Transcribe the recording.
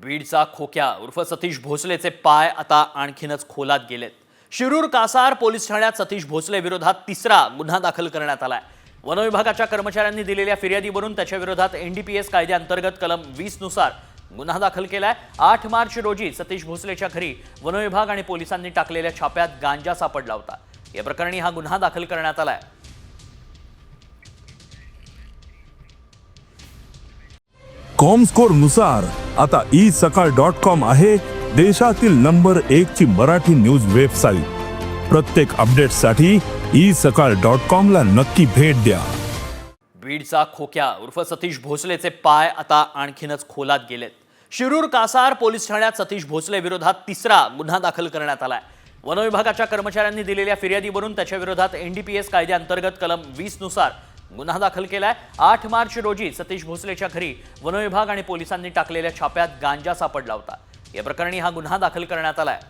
बीडचा खोक्या उर्फ सतीश भोसलेचे पाय आता आणखीनच खोलात गेलेत। शिरूर कासार पोलीस ठाण्यात सतीश भोसले विरोधात तिसरा गुन्हा दाखल करण्यात आलाय। वन विभागाच्या कर्मचाऱ्यांनी दिलेल्या फिर्यादीवरून त्याच्या विरोधात एनडीपीएस कायद्याअंतर्गत कलम 20 नुसार गुन्हा दाखल केलाय। 8 मार्च रोजी सतीश भोसलेच्या घरी वन विभाग आणि पोलिसांनी टाकलेल्या छाप्यात गांजा सापडला होता। या प्रकरणी हा गुन्हा दाखल करण्यात आलाय। कॉमस्कोर नुसार आता isakal.com आहे देशातील नंबर 1 ची मराठी न्यूज वेबसाईट। प्रत्येक अपडेटसाठी isakal.com ला नक्की भेट द्या। बीडचा खोक्या उर्फ सतीश भोसलेचे पाय आता आणखीनच खोलात गेलेत। शिरूर कासार पोलीस ठाण्यात सतीश भोसले विरोधात तिसरा गुन्हा दाखल करण्यात आलाय। वन विभागाच्या कर्मचाऱ्यांनी दिलेल्या फिर्यादीवरून त्याच्या विरोधात एनडीपीएस कायद्याअंतर्गत कलम 20 नुसार गुन्हा दाखल केलाय। 8 मार्च रोजी सतीश भोसलेच्या घरी वन विभाग आणि पोलिसांनी टाकलेल्या छाप्यात गांजा सापडला होता। या प्रकरणी हा गुन्हा दाखल करण्यात आलाय।